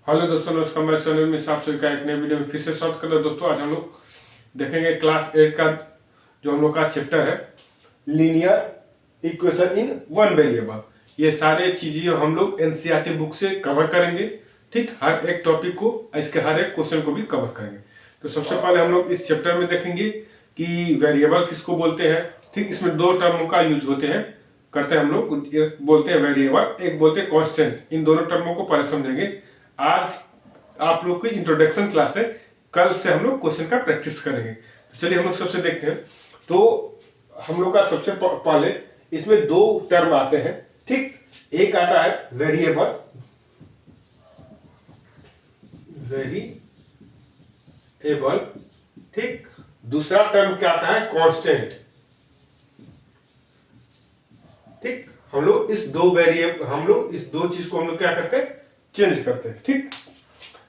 Hello दोस्तों, नमस्कार। मैं सनी में साफ का एक नए वीडियो में फिर से स्वागत करता हूं। दोस्तों आज हम लोग देखेंगे क्लास 8 का जो हम लोग का चैप्टर है linear equation in one variable. ये सारे चीजें हम लोग एनसीईआरटी बुक से कवर करेंगे। ठीक, हर एक टॉपिक को, इसके हर एक क्वेश्चन को भी कवर करेंगे। तो सबसे पहले हम लोग इस चैप्टर में देखेंगे कि वेरिएबल किसको बोलते हैं। ठीक, इसमें दो टर्मों का यूज होते हैं करते हैं हम लोग। एक बोलते हैं वेरिएबल, एक बोलते हैं कांस्टेंट। इन दोनों टर्मों को पहले समझेंगे। आज आप लोग की इंट्रोडक्शन क्लास है, कल से हम लोग क्वेश्चन का प्रैक्टिस करेंगे। तो चलिए हम लोग सबसे देखते हैं। तो हम लोग का सबसे पहले इसमें दो टर्म आते हैं। ठीक, एक आता है वेरिएबल, ठीक। दूसरा टर्म क्या आता है, कांस्टेंट। ठीक, हम लोग इस दो चीज को हम लोग क्या करते हैं, चेंज करते हैं। ठीक,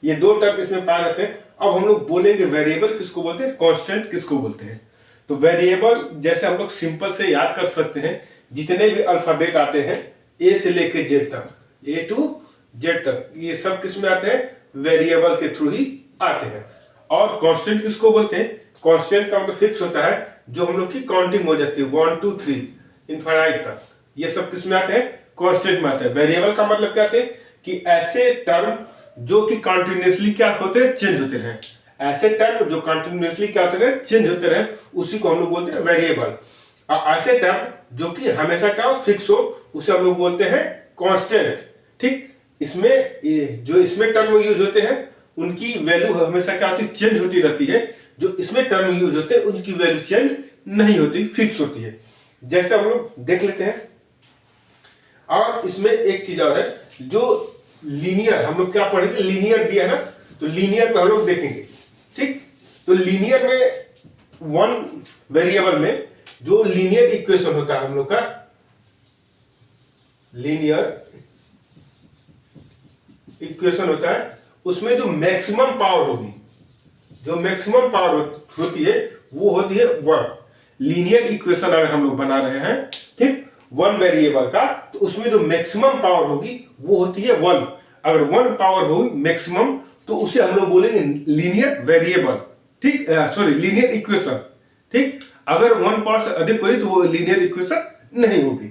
ये दो टर्म इसमें पाए जाते हैं। अब हम लोग बोलेंगे वेरिएबल किसको बोलते हैं, कांस्टेंट किसको बोलते हैं। तो वेरिएबल जैसे हम लोग सिंपल से याद कर सकते हैं, जितने भी अल्फाबेट आते हैं ए से लेके जेड तक, ए टू जेड तक, ये सब किस में आते हैं, वेरिएबल के थ्रू ही आते हैं। और कांस्टेंट किसको बोलते हैं, कांस्टेंट का मतलब फिक्स होता है, जो हम लोग की काउंटिंग हो जाती है 1 2 3 इनफाइनाइट तक, ये सब किस में आते हैं, कांस्टेंट में आते हैं। वेरिएबल का मतलब क्या है कि ऐसे टर्म जो कि कंटिन्यूअसली क्या होते हैं, चेंज होते रहे। ऐसे टर्म जो कंटिन्यूअसली क्या होते रहे, चेंज होते रहे, उसी को हम लोग बोलते हैं वेरिएबल। और ऐसे टर्म जो कि हमेशा क्या फिक्स हो, उसे हम लोग बोलते हैं कांस्टेंट। ठीक, इसमें जो इसमें टर्म यूज होते हैं उनकी वैल्यू हमेशा क्या होती है, चेंज होती रहती है। जो इसमें टर्म यूज होते हैं उनकी वैल्यू चेंज नहीं होती, फिक्स होती है। जैसे हम लोग देख लेते हैं। और इसमें एक चीज और है, जो लीनियर हम लोग क्या पढ़ेंगे, लीनियर दिया है ना, तो लीनियर में हम लोग देखेंगे। ठीक, तो लीनियर में वन वेरिएबल में जो लीनियर इक्वेशन होता है हम लोग का, लीनियर इक्वेशन होता है, उसमें जो मैक्सिमम पावर होगी, जो मैक्सिमम पावर होती है वो होती है वन। लीनियर इक्वेशन अगर हम लोग बना रहे हैं, ठीक, वन वेरिएबल का, तो उसमें जो मैक्सिमम पावर होगी वो होती है वन। अगर वन पावर होगी मैक्सिमम, तो उसे हम लोग बोलेंगे लीनियर वेरिएबल। ठीक, सॉरी, लीनियर इक्वेशन। ठीक, अगर वन पावर से अधिक होगी तो वो लीनियर इक्वेशन नहीं होगी।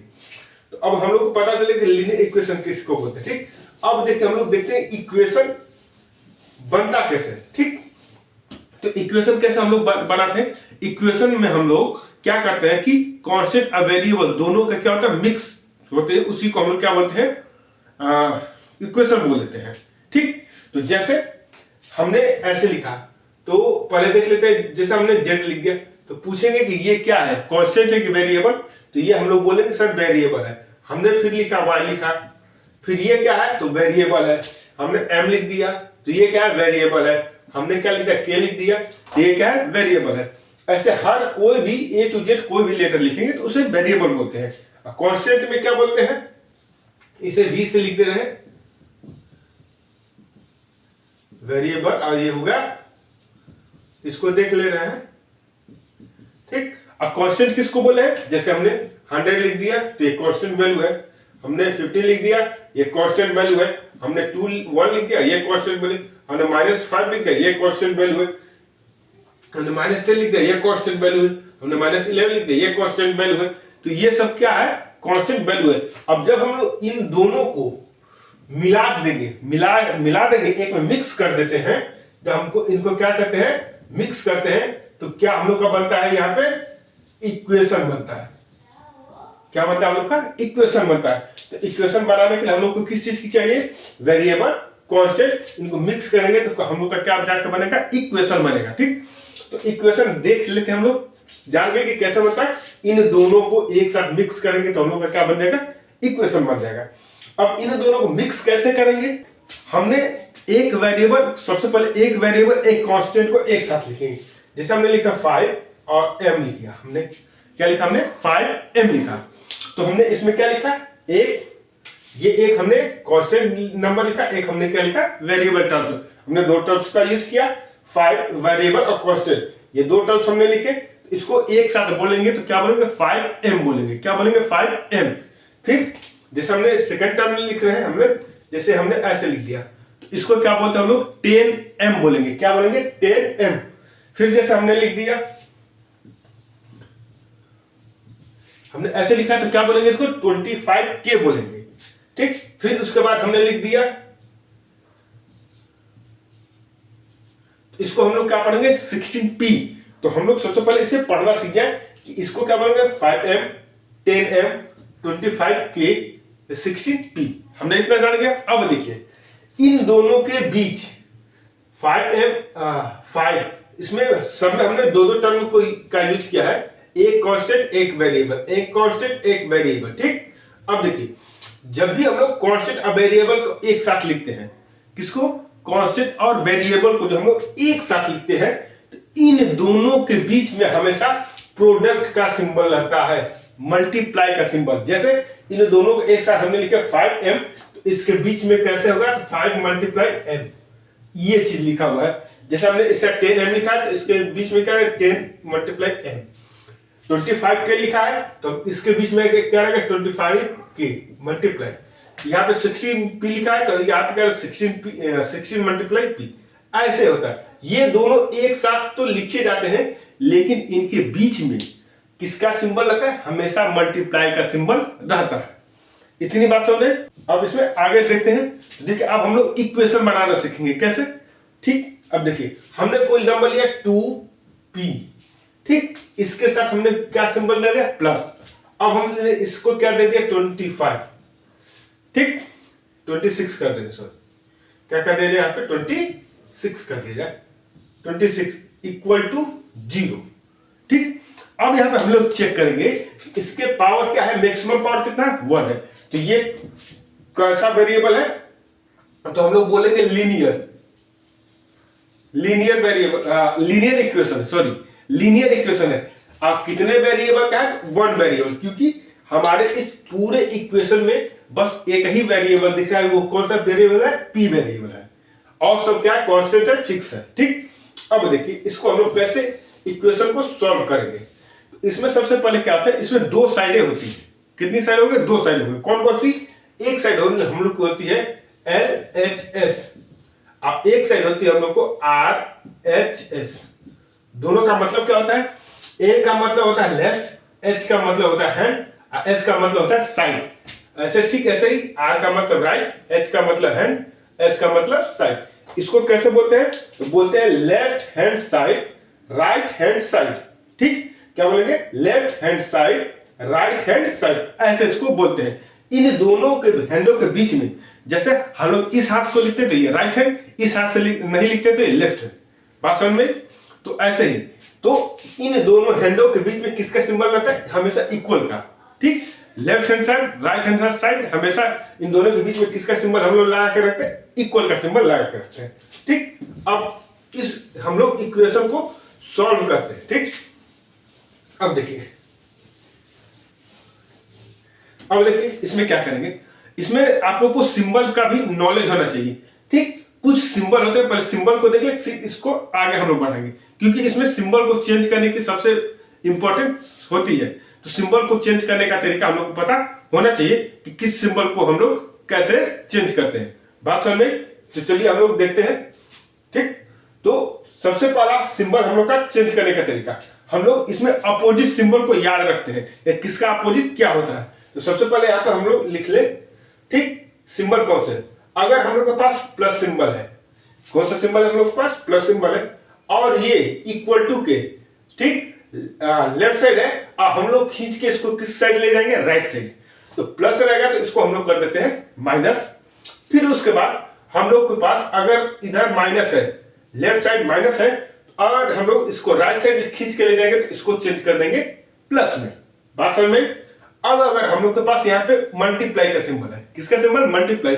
तो अब हम लोग को पता चले कि लीनियर इक्वेशन किसको बोलते हैं। ठीक, अब देखिए हम लोग देखते हैं इक्वेशन बनता कैसे। ठीक, तो इक्वेशन कैसे हम लोग बनाते हैं। इक्वेशन में हम लोग क्या करते हैं कि कांस्टेंट और वेरिएबल दोनों का क्या होता है, मिक्स होते हैं, उसी को हम लोग क्या बोलते हैं, इक्वेशन बोल देते हैं। ठीक, तो जैसे हमने ऐसे लिखा, तो पहले देख लेते हैं। जैसे हमने जेड लिख दिया, तो पूछेंगे कि ये क्या है, कांस्टेंट है कि वेरिएबल, तो ये हम लोग बोलेंगे सर वेरिएबल है। हमने फिर लिखा वाई लिखा, फिर ये क्या है, तो वेरिएबल है। हमने एम लिख दिया, तो ये क्या है, वेरिएबल है। हमने क्या लिखा, के लिख दिया, तो ये क्या है, वेरिएबल है। ऐसे हर कोई भी ए टू जेड कोई भी लेटर लिखेंगे तो उसे वेरिएबल बोलते हैं। कांस्टेंट में क्या बोलते हैं, इसे वी से लिख दे रहे हैं वेरिएबल, और ये हो गया, इसको देख ले रहे हैं। ठीक, अब कांस्टेंट किसको बोले हैं, जैसे हमने 100 लिख दिया तो ये कांस्टेंट वैल्यू है। हमने 50 लिख दिया, ये कांस्टेंट वैल्यू है। हमने 1 लिख दिया, ये कांस्टेंट वैल्यू। हमने -5 लिख दिया, ये कांस्टेंट वैल्यू है। हमने -10 लिख दिया, ये कांस्टेंट वैल्यू है। हमने -11 लिख दिया, ये कांस्टेंट वैल्यू है। तो ये सब क्या है, कांस्टेंट वैल्यू है। अब जब हम लोग इन दोनों को मिला देंगे, एक में मिक्स कर देते हैं, जब हमको इनको क्या करते हैं, मिक्स करते हैं, तो क्या हम लोग का बनता है, यहाँ पे इक्वेशन बनता है। क्या बनता है हम लोग का, इक्वेशन बनता है। तो इक्वेशन बनाने के लिए हम लोग को किस चीज की चाहिए, वेरिएबल, कांस्टेंट, इनको मिक्स करेंगे तो हम लोग का क्या जाकर बनेगा, इक्वेशन बनेगा। ठीक, तो इक्वेशन देख लेते हैं हम लोग, जान गए कि कैसे बनता है। इन दोनों को एक साथ मिक्स करेंगे तो हम लोग का क्या बन जाएगा, इक्वेशन बन जाएगा। अब इन दोनों को मिक्स कैसे करेंगे, हमने एक वेरिएबल, सबसे पहले एक वेरिएबल एक कांस्टेंट को एक साथ लिखेंगे। जैसे हमने लिखा 5 और m लिख दिया, हमने क्या लिखा, हमने 5m लिखा। तो हमने इसमें क्या लिखा, एक हमने कांस्टेंट नंबर लिखा, एक हमने क्या लिखा, वेरिएबल टर्म्स। हमने दो टर्म्स का यूज किया, 5 वेरिएबल और कांस्टेंट, ये दो टर्म्स हमने लिखे। इसको एक साथ बोलेंगे तो क्या बोलेंगे, 5m बोलेंगे। क्या बोलेंगे, 5m। फिर जैसे हमने सेकंड टर्म लिख रहे हैं, हमने जैसे हमने ऐसे लिख दिया, तो इसको क्या बोलते हैं हम लोग 10m बोलेंगे। क्या बोलेंगे 10m। फिर जैसे हमने लिख दिया, हमने ऐसे लिखा तो क्या बोलेंगे इसको 25k बोलेंगे। ठीक, फिर उसके बाद हमने लिख दिया, इसको हम लोग क्या पढ़ेंगे 16p। तो हम लोग सबसे पहले इसे पढ़ना सीख जाए कि इसको क्या बोलेंगे 5m 10m 25k 16p। हमने इतना जान गया। अब देखिए इन दोनों के बीच 5m 5, इसमें सब में हमने दो दो टर्म को का यूज किया है, एक कांस्टेंट एक वेरिएबल, एक कांस्टेंट एक वेरिएबल। ठीक, अब देखिए जब भी हम लोग कांस्टेंट और वेरिएबल को एक साथ लिखते हैं, किसको कांस्टेंट और वेरिएबल को जब हम लोग एक साथ लिखते हैं तो इन दोनों के बीच में हमेशा प्रोडक्ट का सिंबल रहता है, मल्टीप्लाई का सिंबल। जैसे इन दोनों को एक साथ हमने लिखा 5m, तो इसके बीच में कैसे होगा तो 5 मल्टीप्लाई m, ये चीज लिखा हुआ है। जैसे हमने इसका 10m लिखा है तो इसके बीच में क्या है 10 मल्टीप्लाई m। 25k लिखा है तो इसके बीच में क्या रहेगा 25k मल्टीप्लाई, यहाँ पे 16p लिखा है तो यहाँ पे क्या 16 मल्टीप्लाई p। ऐसे होता है, ये दोनों एक साथ तो लिखे जाते हैं लेकिन इनके बीच में किसका सिंबल रहता है, हमेशा मल्टीप्लाई का सिंबल रहता है। इतनी बात समझे। अब इसमें आगे देखते हैं। देखिए अब हम लोग इक्वेशन बनाना सीखेंगे कैसे। ठीक, अब देखिए हमने कोई नंबर लिया 2p, ठीक, इसके साथ हमने क्या सिंबल दे दिया प्लस। अब हमने इसको क्या दे दिया 25, ठीक, 26 कर देंगे, सॉरी क्या कर देंगे यहाँ पे 26 कर दिया जाए, 26 इक्वल टू 0। ठीक, अब यहाँ पे हम लोग चेक करेंगे इसके पावर क्या है, मैक्सिमम पावर कितना है 1 है। तो ये कैसा वेरिएबल है, तो हम लोग बोलेंगे linear variable, linear equation, sorry linear equation है। आप कितने वेरिएबल का है 1 वेरिएबल, क्योंकि हमारे इस पूरे इक्वेशन में बस एक ही वेरिएबल दिख रहा है, वो कौन सा वेरिएबल है p वेरिएबल है, और सब क्या है कांस्टेंट है फिक्स है। ठीक, अब देखिए इसको हम लोग कैसे इक्वेशन को सॉल्व करेंगे। इसमें सबसे पहले क्या होता है, इसमें दो साइडें होती है। कितनी साइड होगी, दो साइड होगी। कौन कौन सी, एक साइड हम लोग को होती है LHS, अब एक साइड होती है हम लोग को RHS। दोनों का मतलब क्या होता है, A का मतलब होता है लेफ्ट, H का मतलब होता है हैंड, S का मतलब होता है साइड। ऐसे ठीक ऐसे ही R का मतलब राइट, H का मतलब हैंड, S का मतलब साइड। इसको कैसे बोलते हैं, तो बोलते हैं left hand side, right hand side. ठीक, क्या बोलेंगे left hand side, right hand side, ऐसे इसको बोलते हैं। इन दोनों के हैंडों के बीच में, जैसे हम लोग इस हाथ को लिखते तो ये राइट हैंड, इस हाथ से नहीं लिखते तो ये लेफ्ट हैंड, बात समझ में। तो ऐसे ही तो इन दोनों हैंडों के बीच में किसका सिंबल रहता है, हमेशा इक्वल का। ठीक, left hand side, right hand side, हमेशा इन दोनों के बीच में किसका सिंबल हम लोग लगा के रखते हैं, इक्वल का सिंबल लगा के रखते हैं। ठीक, अब इस हम लोग इक्वेशन को सॉल्व करते हैं। ठीक, अब देखिए इसमें क्या करेंगे, इसमें आप लोग को सिंबल का भी नॉलेज होना चाहिए। ठीक, कुछ सिंबल होते हैं, पहले सिंबल को देख ले फिर इसको आगे हम लोग बढ़ाएंगे, क्योंकि इसमें सिंबल को चेंज करने की सबसे इंपॉर्टेंट होती है। तो सिंबल को चेंज करने का तरीका हम लोग को पता होना चाहिए कि किस सिंबल को हम लोग कैसे चेंज करते हैं, बात समझ में। तो चलिए हम लोग देखते हैं। ठीक, तो सबसे पहला सिंबल हम लोग का चेंज करने का तरीका, हम लोग इसमें अपोजिट सिंबल को याद रखते हैं, किसका अपोजिट क्या होता है। तो सबसे पहले यहाँ पर हम लोग लिख ले, ठीक, सिंबल कौन से, अगर हम लोग के पास प्लस सिंबल है, कौन सा सिंबल है हम लोग के पास प्लस सिंबल है, और ये इक्वल टू के, ठीक, लेफ्ट साइड है, और हम लोग खींच के इसको किस साइड ले जाएंगे, राइट साइड। तो प्लस रहेगा तो इसको हम लोग कर देते हैं माइनस। फिर उसके बाद हम लोग के पास अगर इधर माइनस है, लेफ्ट साइड माइनस है, और हम लोग इसको राइट साइड खींच के ले जाएंगे तो इसको चेंज कर देंगे प्लस में, बात समझ में। अब अगर हम लोग के पास यहाँ पे मल्टीप्लाई का सिंबल है, किसका सिंबल मल्टीप्लाई,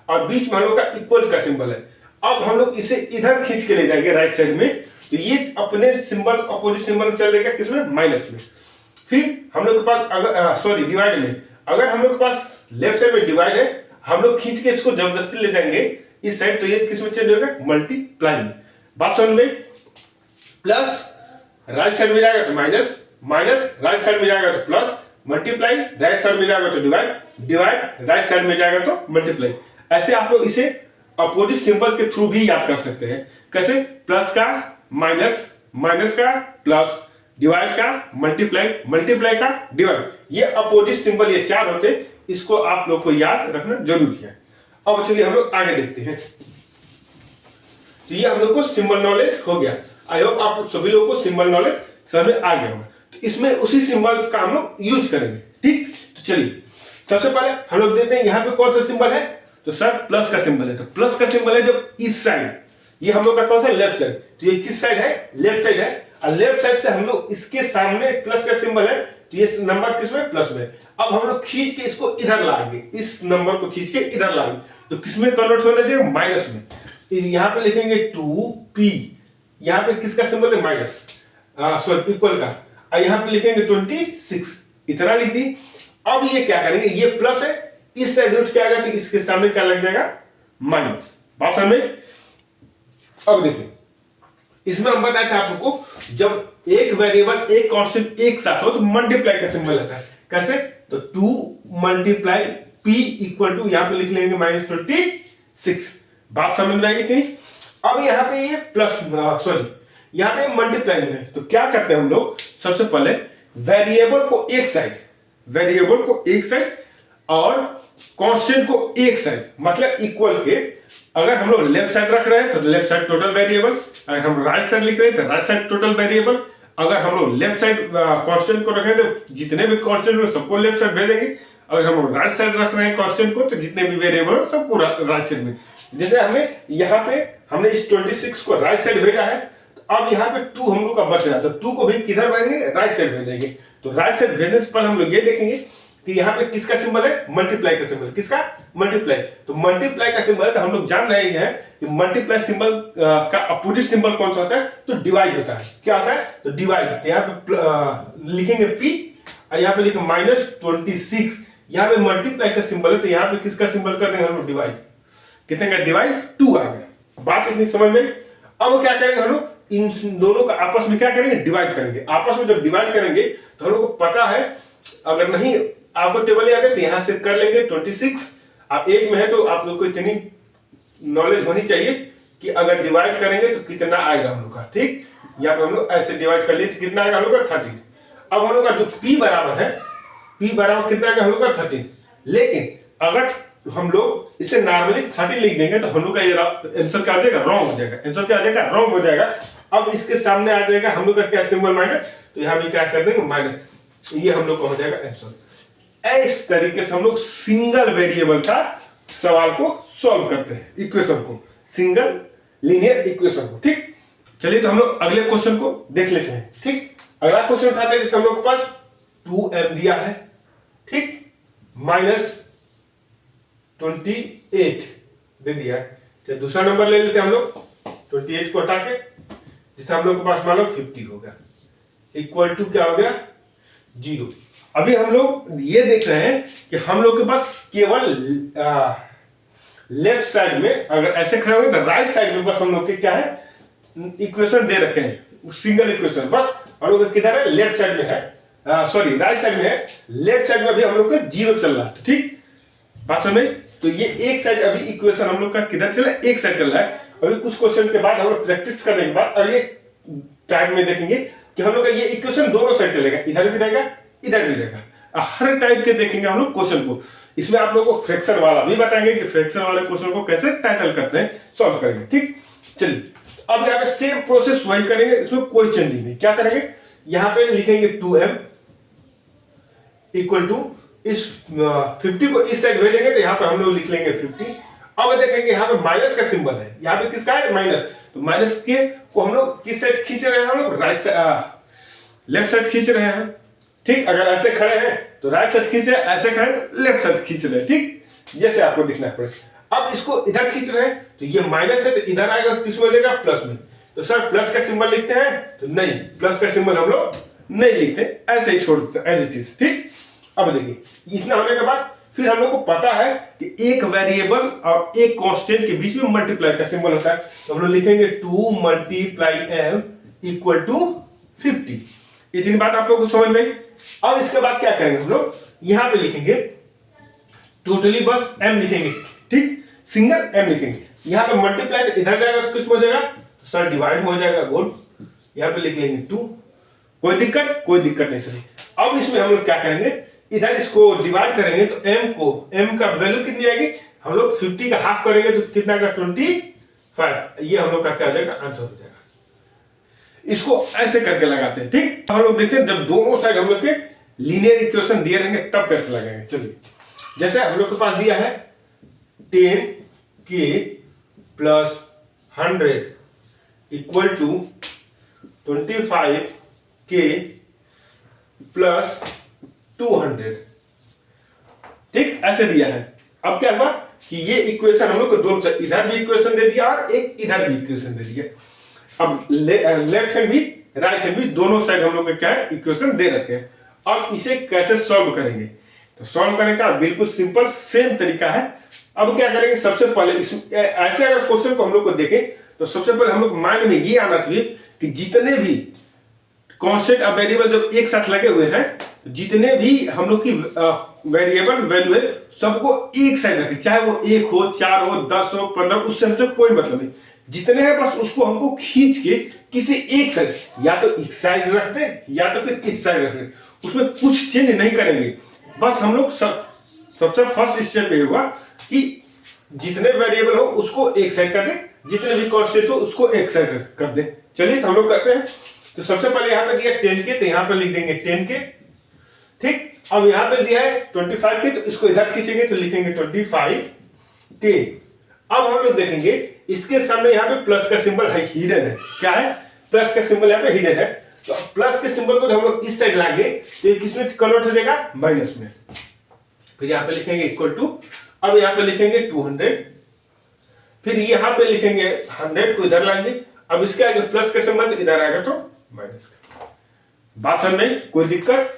और बीच में हम लोग का इक्वल का सिंबल है, अब हम लोग इसे इधर खींच के ले जाएंगे राइट साइड में, तो ये अपने सिंबल अपोजिट सिंबल में चल जाएगा, किसमें माइनस में। फिर हम लोग के पास अगर सॉरी डिवाइड में, अगर हम लोग के पास लेफ्ट साइड में डिवाइड है, हम लोग खींच के इसको जबरदस्ती ले जाएंगे इस साइड, तो ये किसमें चेंज होगा, मल्टीप्लाई में, बात समझ में। प्लस राइट साइड में जाएगा तो माइनस, माइनस राइट साइड में जाएगा तो प्लस, मल्टीप्लाई राइट साइड में जाएगा तो डिवाइड, डिवाइड राइट साइड में जाएगा तो मल्टीप्लाई। ऐसे आप लोग इसे अपोजिट सिंबल के थ्रू भी याद कर सकते हैं। कैसे? प्लस का माइनस, माइनस का प्लस, डिवाइड का मल्टीप्लाई, मल्टीप्लाई का डिवाइड, ये अपोजिट सिंबल ये चार होते हैं, इसको आप लोग को याद रखना जरूरी है। अब चलिए हम लोग आगे देखते हैं। तो ये हम लोग को सिंबल नॉलेज हो गया। आई होप आप सभी लोगों को सिंबल नॉलेज समझ में आ गया होगा। तो इसमें उसी सिंबल का हम लोग यूज करेंगे। ठीक, तो चलिए सबसे पहले हम लोग देखते हैं यहाँ पे कौन सा सिंबल है। तो सर प्लस का सिंबल है। तो प्लस का सिंबल है जब इस साइड, ये हम लोग का कौन सा लेफ्ट साइड, तो ये किस साइड है? लेफ्ट साइड है। और लेफ्ट साइड से हम लोग इसके सामने प्लस का सिंबल है, तो ये नंबर किसमें? प्लस में। अब हम लोग खींच के इसको इधर लाएंगे, इस नंबर को खींच के इधर लाएंगे, तो किसमें कन्वर्ट होना चाहिए? माइनस में। यहाँ पे लिखेंगे 2p, यहाँ पे किसका सिंबल है? माइनस, सॉरी इक्वल का। और यहाँ पे लिखेंगे 26, इतना लिख दी। अब ये क्या करेंगे? ये प्लस है, इस साइड रूट क्या आएगा? तो इसके सामने क्या लग जाएगा? माइनस। बात समझ में? अब देखिए इसमें हम बताए थे आप लोग को, जब एक वेरिएबल एक कांस्टेंट एक साथ हो तो मल्टीप्लाई का सिंबल आता है। कैसे? तो 2 मल्टीप्लाई p इक्वल टू, यहां पे लिख लेंगे -26। बात समझ में आई थी? अब यहां पे ये प्लस, सॉरी यहां पे मल्टीप्लाई में है, तो क्या करते हैं हम लोग? सबसे पहले वेरिएबल को एक साइड, वेरिएबल को एक साइड और कांस्टेंट को एक साइड, मतलब इक्वल के। अगर हम लोग लेफ्ट साइड रख रहे हैं तो लेफ्ट साइड टोटल वेरिएबल, अगर हम राइट साइड लिख रहे हैं तो राइट साइड टोटल वेरिएबल। अगर हम लोग लेफ्ट साइड कांस्टेंट को रख रहे हैं तो जितने भी कांस्टेंट हो सबको लेफ्ट साइड भेजेंगे। अगर हम लोग राइट साइड रख रहे हैं कांस्टेंट को तो जितने भी वेरिएबल हो सबको राइट साइड में। जैसे यहाँ पे हमने इस 26 को राइट साइड भेजा है, तो अब यहाँ पे 2 हम लोग का बच रहा है, तो 2 को भी किधर भेजेंगे? राइट साइड भेजेंगे। तो राइट साइड भेजने से पहले हम लोग ये देखेंगे कि यहाँ पे किसका सिंबल है? मल्टीप्लाई का सिंबल। किसका? मल्टीप्लाई। तो मल्टीप्लाई का सिंबल है, तो हम लोग जान रहे हैं कि मल्टीप्लाई सिंबल का अपोजिट सिंबल कौन सा होता है? तो डिवाइड होता है। क्या होता है? तो डिवाइड। तो यहाँ पे लिखेंगे p और यहाँ पे लिखे -26। यहाँ पे मल्टीप्लाई का सिंबल है, तो यहाँ पे किसका सिंबल कर देंगे हम लोग? डिवाइड। कितने का? डिवाइड 2 आ गया। बात इतनी समझ में? अब क्या करेंगे हम लोग? इन दोनों का आपस में क्या करेंगे? डिवाइड करेंगे। आपस में जब डिवाइड करेंगे तो हम लोग को पता है, अगर नहीं आपको टेबल याद है तो यहां से कर लेंगे 26। आप एक में है तो आप लोग को इतनी नॉलेज होनी चाहिए कि अगर डिवाइड करेंगे तो कितना आएगा हम लोग का। ठीक, यहाँ पे हम लोग ऐसे डिवाइड कर लिए तो कितना आएगा हम लोग का? 13। अब हम लोग का जो p बराबर है, p बराबर कितना आएगा हम लोग का? 13। लेकिन अगर हम लोग इसे नॉर्मली 13 लिख देंगे तो हम लोग का ये आंसर क्या आ जाएगा? रॉन्ग हो जाएगा। आंसर क्या आ जाएगा? रॉन्ग हो जाएगा। अब इसके सामने आ जाएगा हम लोग का क्या सिंबल? माइनस। तो यहाँ भी क्या कर देंगे? माइनस। ये हम लोग का हो जाएगा आंसर। इस तरीके से हम लोग सिंगल वेरिएबल का सवाल को सॉल्व करते हैं, इक्वेशन को, सिंगल लीनियर इक्वेशन को। ठीक, चलिए तो हम लोग अगले क्वेश्चन को देख लेते हैं। ठीक, अगला क्वेश्चन उठाते हैं जिससे हम लोग के पास 2m दिया है। ठीक, -28 दे दिया है। तो दूसरा नंबर ले लेते हैं हम लोग, 28 को हटा के, जिससे हम लोग के पास मान लो 50 हो गया, इक्वल टू क्या हो गया? 0। अभी हम लोग ये देख रहे हैं कि हम लोग के पास केवल लेफ्ट साइड में अगर ऐसे खड़े हुए तो राइट साइड में बस हम लोग के क्या है? इक्वेशन दे रखे हैं, सिंगल इक्वेशन। बस हम लोग किधर है? लेफ्ट साइड में है, सॉरी राइट साइड में है। लेफ्ट साइड में अभी हम लोग का 0 चल रहा है। ठीक, बात समझ? तो ये एक साइड अभी इक्वेशन हम लोग का किधर चल रहा है? एक साइड चल रहा है। अभी कुछ क्वेश्चन के बाद हम लोग प्रैक्टिस करने के बाद अगले टाइम में देखेंगे कि हम लोग का ये इक्वेशन दोनों साइड चलेगा, इधर भी रहेगा इधर भी रहेगा। हर टाइप के देखेंगे हम लोग क्वेश्चन को। इसमें आप लोगों को फ्रैक्शन वाला भी बताएंगे कि फ्रैक्शन वाले क्वेश्चन को कैसे टैकल करते हैं, सॉल्व करेंगे। ठीक, चलिए अब यहाँ पे सेम प्रोसेस वही करेंगे, इसमें कोई चेंज नहीं। क्या करेंगे? यहाँ पे लिखेंगे 2m इक्वल टू, इस 50 को इस साइड भेजेंगे तो यहाँ पर हम लोग लिख लेंगे 50। अब देखेंगे यहाँ पे माइनस का सिंबल है, यहाँ पे किसका है? माइनस। तो माइनस के को हम लोग किस साइड खींच रहे हैं? हम लोग राइट साइड, लेफ्ट साइड खींच रहे हैं। ठीक, अगर ऐसे खड़े हैं तो राइट साइड खींच रहे हैं, ऐसे खड़े तो लेफ्ट साइड खींच रहे हैं। ठीक, जैसे आपको दिखना पड़े। अब इसको इधर खींच रहे हैं तो ये माइनस है, तो इधर आएगा किस में देगा? प्लस में। तो सर प्लस का सिंबल लिखते हैं? तो नहीं, प्लस का सिंबल हम लोग नहीं लिखते, ऐसे ही छोड़ देते एज इट इज। ठीक, अब देखिए इतना होने के बाद फिर हम लोग को पता है कि एक वेरिएबल और एक कांस्टेंट के बीच में मल्टीप्लाई का सिंबल होता है। तो हम लोग लिखेंगे 2 × m इक्वल टू 50। इतनी बात आप लोगों को समझ में आई। अब इसके बाद क्या करेंगे हम लोग? यहां पे लिखेंगे टोटली बस m लिखेंगे। ठीक, सिंगल m लिखेंगे। यहाँ पे मल्टीप्लाई तो इधर जाएगा तो किस में हो जाएगा, तो सर डिवाइड में हो जाएगा, गुड। यहाँ पे लिख लेंगे 2, कोई दिक्कत नहीं सर। अब इसमें हम लोग क्या करेंगे, इधर इसको डिवाइड करेंगे तो m का वैल्यू कितनी आएगी, हम लोग 50 का हाफ करेंगे तो कितना का 25, ये हम लोग का क्या हो जाएगा, आंसर हो जाएगा। इसको ऐसे करके लगाते हैं, ठीक। हम लोग देखते हैं जब दोनों साइड हम लोग के लीनियर इक्वेशन दिए रहेंगे तब कैसे लगाएंगे। चलिए, जैसे हम लोग के पास दिया है 10k plus 100 equal to 25k plus 200, ठीक, ऐसे दिया है। अब क्या हुआ कि ये इक्वेशन हम लोग को दोनों साइड, इधर भी इक्वेशन दे दिया और एक इधर भी इक्वेशन दे दिया। अब लेफ्ट हैंड भी राइट हैंड भी दोनों साइड हम लोग को क्या है, इक्वेशन दे रखे हैं। अब इसे कैसे सॉल्व करेंगे, तो सॉल्व करने का बिल्कुल सिंपल सेम तरीका है। अब क्या करेंगे, सबसे पहले ऐसे अगर क्वेश्चन को हम लोग को देखें तो सबसे पहले हम लोग माइंड में ये आना चाहिए कि जितने भी कांस्टेंट और वेरिएबल जब एक साथ लगे हुए हैं, जितने भी हम लोग की वेरिएबल वैल्यू है सबको एक साइड रखें, चाहे वो 1 हो, 4 हो, 10 हो, 15, उससे हमसे कोई मतलब नहीं। जितने हैं बस उसको हमको खींच के किसी एक साइड, या तो इस साइड रख दे या तो फिर इस साइड रख दे, उसमें कुछ चेंज नहीं करेंगे। बस हम लोग सबसे फर्स्ट स्टेप ये हुआ कि जितने वेरिएबल हो उसको एक साइड कर दे, जितने भी कांस्टेंट हो उसको एक साइड कर दे। चलिए तो हम लोग करते हैं। तो सबसे पहले यहाँ पे दिया 10k, तो यहाँ पे लिख देंगे 10k, ठीक। अब यहाँ पे दिया है 25k, तो इसको इधर खींचेंगे तो लिखेंगे 25k। अब हम लोग देखेंगे इसके सामने यहाँ पे प्लस का सिंबल है, हिडन है। क्या है, प्लस का सिंबल यहाँ पे हिडन है। तो प्लस के सिंबल को हम लोग इस साइड लाएंगे तो ये किसमें कन्वर्ट हो जाएगा, माइनस में। फिर यहाँ पे लिखेंगे इक्वल टू, अब यहाँ पे लिखेंगे 200, फिर यहाँ पे लिखेंगे 100 को इधर लाएंगे। अब इसके आगे प्लस का सिंबल इधर आएगा तो माइनस का। बात समझ में, कोई दिक्कत।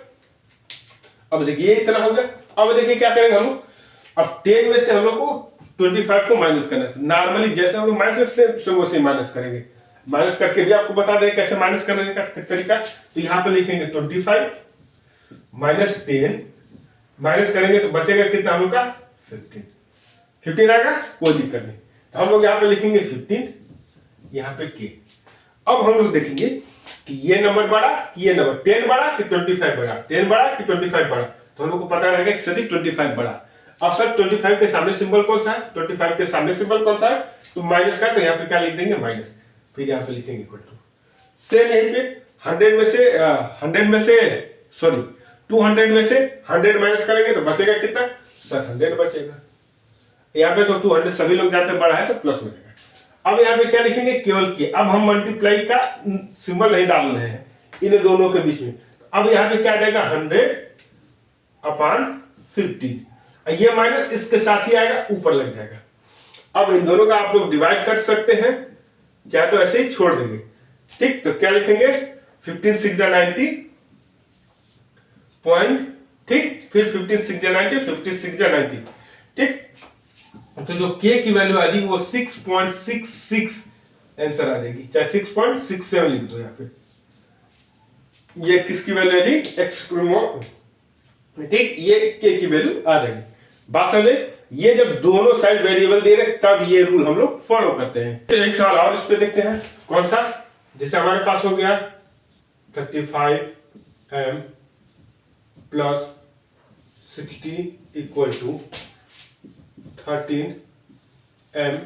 अब देखिए इतना हो गया। अब देखिए क्या करेंगे हम लोग, अब 10 में से हम लोग को 25 को माइनस करना है। नॉर्मली जैसे हम लोग माइनस से वैसे माइनस करेंगे। माइनस करके भी आपको बता दें कैसे माइनस करने का तरीका। तो यहाँ पे लिखेंगे 25 माइनस 10, माइनस करेंगे तो बचेगा कितना हम लोग का, 15 आएगा, कोई दिक्कत नहीं। तो हम लोग यहाँ पे लिखेंगे 15, यहाँ पे k। अब हम लोग देखेंगे कि ये नंबर बड़ा कि ये नंबर, 10 बड़ा कि 25 बड़ा, 10 बड़ा कि 25 बड़ा। तो हम लोग को पता रहेगा कि सभी 25 बड़ा। अब सर 25 के सामने सिंबल कौन सा है, 25 के सामने सिंबल कौन सा है, तो माइनस का। तो यहाँ पे क्या लिख देंगे, माइनस। फिर यहाँ पे लिखेंगे इक्वल टू। सेम यहीं पे 200 में से 100 माइनस करेंगे तो बचेगा कितना, सर 100 बचेगा। यहाँ पे तो 200 सभी लोग जानते बड़ा है तो प्लस में रहेगा। अब यहाँ पे क्या लिखेंगे, केवल के। अब हम मल्टीप्लाई का सिंबल नहीं डाल रहे हैं इन दोनों के बीच में। अब यहाँ पे क्या आ जाएगा, 100/50। ये माइनस इसके साथ ही आएगा, ऊपर लग जाएगा। अब इन दोनों का आप लोग डिवाइड कर सकते हैं, चाहे तो ऐसे ही छोड़ देंगे, ठीक। तो क्या लिखेंगे, 15 6 90 पॉइंट, ठीक। फिर 15 6 90, 15 6 90, ठीक। तो जो k की वैल्यू आ जाएगी वो 6.66 आंसर आ जाएगी, चाहे 6.67 लिख दो यहाँ पे। ये किसकी वैल्यू आ जाएगी, x, ठीक। ये k की वैल्यू आ जाएगी। बात समझे। ये जब दोनों साइड वेरिएबल दे रहे तब ये रूल हम लोग फॉलो करते हैं। तो एक सवाल और इस पे देखते हैं, कौन सा, जैसे हमारे पास हो गया 35m plus 60 equal to 13m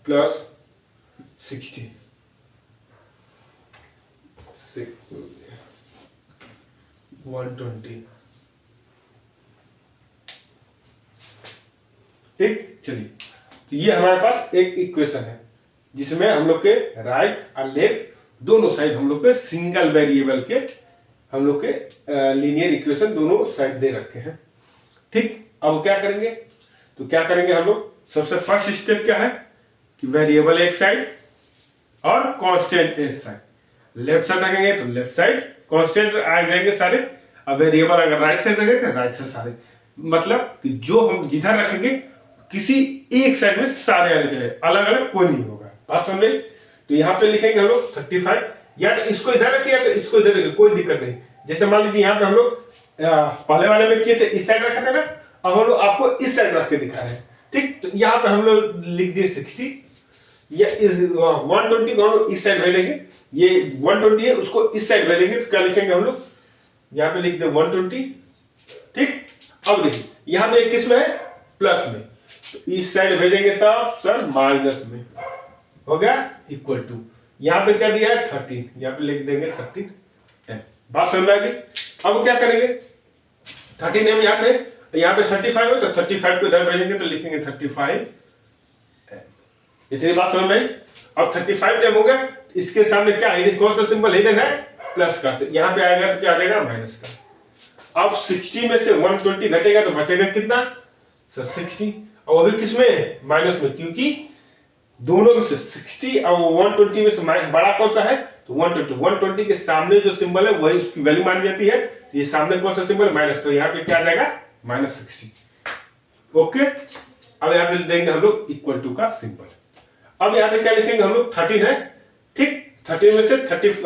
plus 60, 120, ठीक। चलिए, तो ये हमारे पास एक इक्वेशन है जिसमें हम लोग के राइट और लेफ्ट दोनों साइड हम लोग के सिंगल वेरिएबल के हम लोग के लीनियर इक्वेशन दोनों साइड दे रखे हैं, ठीक। अब क्या करेंगे, तो क्या करेंगे हम लोग, सबसे फर्स्ट स्टेप क्या है कि वेरिएबल एक साइड और कांस्टेंट एक साइड। लेफ्ट साइड रखेंगे तो लेफ्ट साइड, कांस्टेंट आ जाएंगे सारे। अब वेरिएबल अगर राइट साइड रखेंगे तो राइट साइड सारे। मतलब कि जो हम जिधर रखेंगे किसी एक साइड में सारे आने चाहिए, अलग अलग कोई नहीं होगा। बात समझे। तो यहाँ पे लिखेंगे हम लोग 35, या तो इसको इधर रखिए या तो इसको इधर रखिए, कोई दिक्कत नहीं। जैसे मान लीजिए यहाँ पे हम लोग पहले वाले में किए थे, इस साइड रखे थे ना, अब हम लोग आपको इस साइड रख के दिखा रहे हैं। ठीक। तो यहाँ पे हम लोग लिख दिए 60, या इस 120 को हम लोग इस साइड भेजेंगे, ये 120 है उसको इस साइड भेजेंगे, तो क्या लिखेंगे हम लोग, यहाँ पे लिख दे 120। ठीक। अब देखिए यहाँ पे किस में है, प्लस में, तो इस साइड भेजेंगे तब सर माइनस में हो गया, इक्वल टू यहाँ पे क्या दिया है 13, यहाँ पे लिख देंगे 13 एम। बात समझ में आ गई। अब क्या करेंगे 13 एम यहाँ पे 35 है, तो 35 को इधर भेजेंगे तो लिखेंगे 35 एम। इतनी बात समझ में आई। अब 35 एम हो गया, इसके सामने क्या है, कौन सा सिंबल हिडन है, प्लस का, तो यहाँ पे आएगा तो क्या आ जाएगा माइनस का। अब 60 में से 120 घटेगा तो बचेगा कितना सर 60, और वो भी किसमें माइनस में, क्योंकि दोनों में से 60 और 120 में से बड़ा कौन सा है, तो 120 के सामने जो सिंबल है वही उसकी वैल्यू मानी जाती है, ये सामने कौन सा सिंबल माइनस, तो यहाँ पे क्या आ जाएगा -60। ओके। अब यहाँ पे देंगे हम लोग इक्वल टू का सिंबल। अब यहाँ पे क्या लिखेंगे हम लोग 13 है, ठीक, 13 में से 35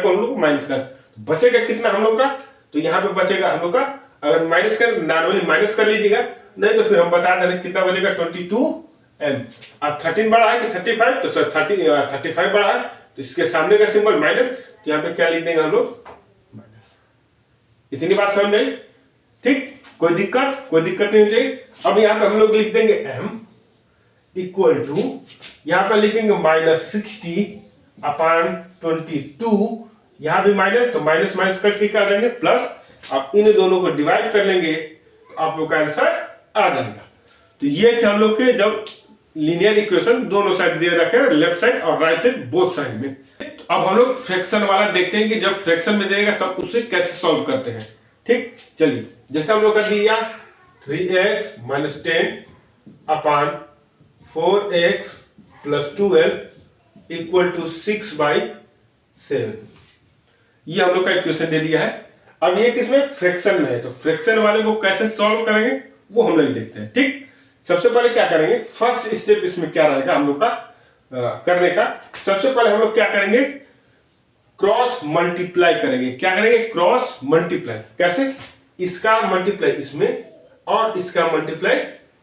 को हम लोग माइनस कर, बचेगा कितना हम लोग का, तो यहाँ पे बचेगा हम लोग का, अगर माइनस कर नॉर्मली माइनस कर लीजिएगा, नहीं तो फिर हम बता दे रहे कितना बचेगा 22 एम। अब 13 बड़ा है कि 35, तो सर 35 बड़ा है, तो इसके सामने का सिंबल माइनस, तो यहाँ पे क्या लिख देंगे हम लोग माइनस। इतनी बात समझ गई। ठीक, कोई दिक्कत नहीं चाहिए। अब यहाँ पे हम लोग लिख देंगे एम इक्वल टू, यहाँ पर लिखेंगे -60 अपॉन 22, यहाँ भी माइनस, तो माइनस माइनस करके क्या देंगे प्लस। अब इन दोनों को डिवाइड कर लेंगे तो आप लोग का आंसर आ जाएगा। तो ये थे हम लोग के जब लीनियर इक्वेशन दोनों साइड दिए रखे, लेफ्ट साइड और राइट साइड बोथ साइड में। तो अब हम लोग फ्रैक्शन वाला देखते हैं कि जब फ्रैक्शन में देगा तब उसे कैसे सॉल्व करते हैं। ठीक, चलिए जैसे हम लोग कर दिया 3x - 10 upon 4x + 12 equal to 6/7, ये हम लोग का इक्वेशन दे दिया है। अब ये किसमें फ्रैक्शन में है, तो फ्रैक्शन वाले को कैसे सॉल्व करेंगे वो हम लोग देखते हैं। ठीक, सबसे पहले क्या करेंगे, फर्स्ट स्टेप इसमें क्या रहेगा हम लोग का करने का, सबसे पहले हम लोग क्या करेंगे क्रॉस मल्टीप्लाई करेंगे। क्या करेंगे क्रॉस मल्टीप्लाई, कैसे, इसका मल्टीप्लाई इसमें और इसका मल्टीप्लाई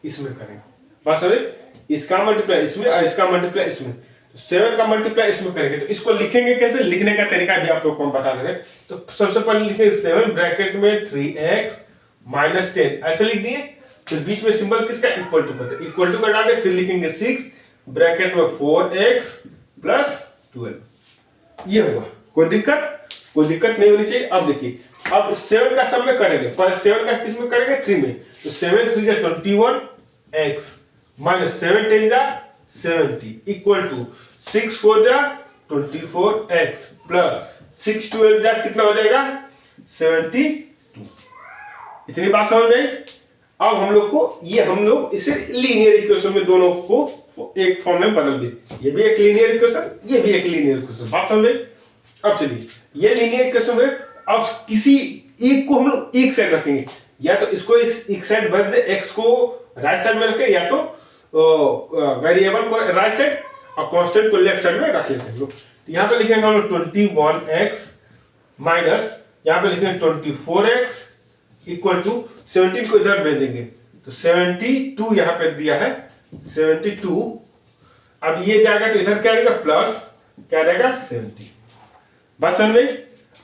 इसमें करेंगे। बात समझे, इसका मल्टीप्लाई इसमें और इसका मल्टीप्लाई इसमें, 7 का मल्टीप्लाई इसमें करेंगे। तो इसको लिखेंगे कैसे, लिखने का तरीका भी आप लोग को हम बता देंगे। तो सबसे पहले लिखेंगे 7 ब्रैकेट में 3x - 10 ऐसे लिख दिए, फिर बीच में सिंबल किसका इक्वल टू का, इक्वल टू का डालें, फिर लिखेंगे 6 ब्रैकेट में 4x + 12, ये होगा। कोई दिक्कत नहीं होनी चाहिए। अब देखिए, अब 7 का सम में करेंगे, पहले 7 का किस में करेंगे 3 में, तो 7 3 = 21x - 7 10 = 70 इक्वल टू 6 4 = 24x + 6 12 कितना हो जाएगा 72। इतनी बात समझ में आई। अब हम लोग इसे लीनियर इक्वेशन में दोनों को एक फॉर्म में बदल दे, ये भी एक लीनियर इक्वेशन, ये भी एक लीनियर इक्वेशन। बात समझ में। अब चलिए ये लीनियर इक्वेशन में अब किसी एक को हम लोग एक साइड रखेंगे, या तो इसको इस एक साइड भर दे, x को राइट साइड में रखें, या तो वेरिएबल को राइट साइड और कांस्टेंट को लेफ्ट साइड में रख लेते हैं लोग। तो यहाँ पे लिखेंगे हम लोग 21x माइनस, यहाँ पे लिखेंगे 24x इक्वल टू 17 को इधर भेजेंगे, तो 72 यहाँ पे दिया है 72। अब ये जाएगा तो इधर क्या रहेगा प्लस, क्या रहेगा 70। बात समझ में।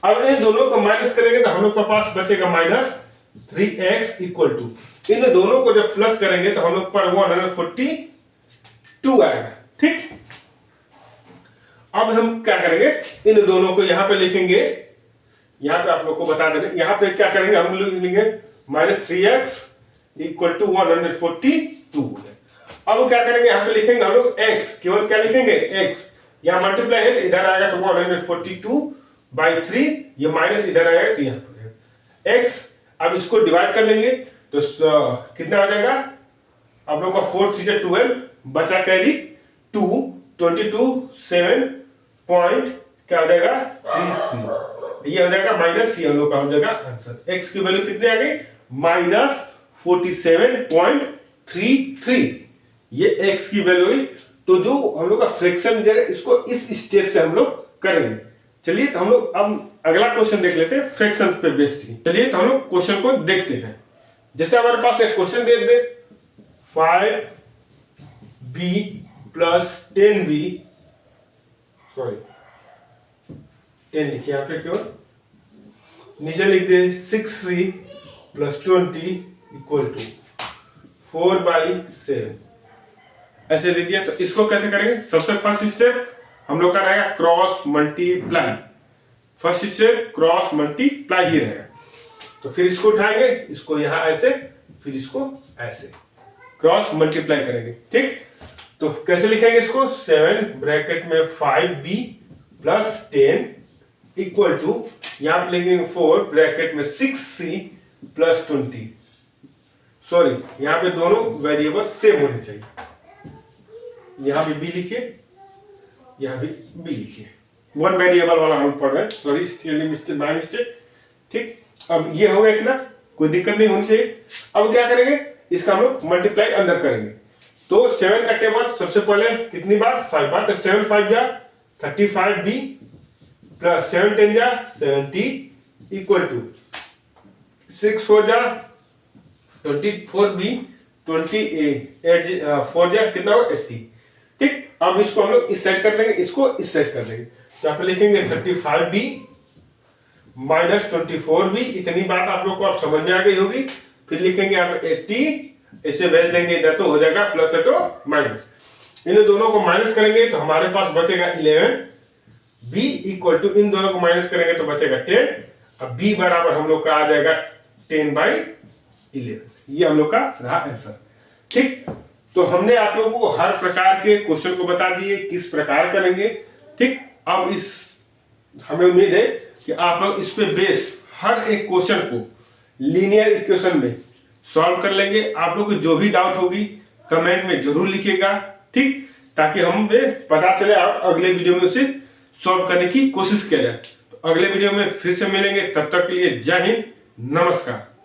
अब इन दोनों को माइनस करेंगे तो हम लोग के पास बचेगा -3x इक्वल टू, इन दोनों को जब प्लस करेंगे तो हम लोग पर 142 आएगा। ठीक, अब हम क्या करेंगे, इन दोनों को यहां पे लिखेंगे, यहां पे आप लोग को बता देंगे, यहां पे क्या करेंगे हम लोग लिखेंगे -3x इक्वल टू 142। अब क्या करेंगे यहां पे लिखेंगे हम लोग x, केवल क्या लिखेंगे x, यहां मल्टीप्लाई है तो इधर आएगा तो 142/3, ये माइनस इधर आएगा तो यहां पर x। अब इसको डिवाइड कर लेंगे तो कितना हो जाएगा आप लोग का 4 3 = 12, बचा कैरी 2, 22 7 पॉइंट क्या हो जाएगा 33, ये हो जाएगा माइनस, ये हम लोग का हो जाएगा आंसर। x की वैल्यू कितनी आ गई -47.33, ये x की वैल्यू हुई। तो जो हम लोग का फ्रैक्शन है इसको इस स्टेप से हम लोग करेंगे। चलिए तो हम लोग अब अगला क्वेश्चन देख लेते हैं फ्रैक्शन पे बेस्ड ही। चलिए तो हम लोग क्वेश्चन को देखते हैं। जैसे हमारे पास एक क्वेश्चन दे दे 5b प्लस 10b, सॉरी 10 लिखिए यहाँ पे केवल, नीचे लिख दे 6c प्लस 20 इक्वल टू 4/7, ऐसे दे दिया। तो इसको कैसे करेंगे? सबसे फर्स्ट स्टेप हम लोग का रहेगा cross multiply, first step cross multiply ही रहेगा। तो फिर इसको उठाएंगे, इसको यहां ऐसे, फिर इसको ऐसे क्रॉस मल्टीप्लाई करेंगे, ठीक। तो कैसे लिखेंगे इसको? 7 ब्रैकेट में 5b प्लस 10 इक्वल टू, यहां पे लिखेंगे 4 ब्रैकेट में 6c प्लस 20, सॉरी यहां पे दोनों वेरिएबल सेम होने चाहिए, यहां पे b लिखिए, यहां भी b लिखिए, वन वेरिएबल वाला हम पढ़ रहे हैं, sorry spelling mistake, by mistake, ठीक। अब ये हो गया इतना, कोई दिक्कत नहीं होनी चाहिए। अब क्या करेंगे? इसका हम लोग मल्टीप्लाई अंदर करेंगे। तो 7 का टेबल सबसे पहले कितनी बार? 5 बार। तो 7 5 जा 35b प्लस 7 10 जा 70 इक्वल टू 6 4 जा 24b 28 4 जा कितना हो 80, ठीक। अब इसको हम लोग इस सेट कर देंगे, इसको इस सेट कर देंगे। तो यहाँ पे लिखेंगे 35b माइनस 24b, इतनी बात आप लोग को आप समझ में आ गई होगी। फिर लिखेंगे यहाँ पे 80, ऐसे भेज देंगे इधर, तो हो जाएगा प्लस है तो माइनस, इन दोनों को माइनस करेंगे तो हमारे पास बचेगा 11, b इक्वल टू, इन दोनों को माइनस करेंगे तो बचेगा 10, अब b बराबर हम लोग का आ जाएगा 10/11, ये हम लोग का रहा आंसर, ठीक। तो हमने आप लोगों को हर प्रकार के क्वेश्चन को बता दिए किस प्रकार करेंगे, ठीक। अब इस हमें उम्मीद है कि आप लोग इस पे बेस हर एक क्वेश्चन को लीनियर इक्वेशन में सॉल्व कर लेंगे। आप लोग को जो भी डाउट होगी कमेंट में जरूर लिखिएगा, ठीक, ताकि हमें पता चले और अगले वीडियो में उसे सॉल्व करने की कोशिश किया जाए। तो अगले वीडियो में फिर से मिलेंगे, तब तक के लिए जय हिंद, नमस्कार।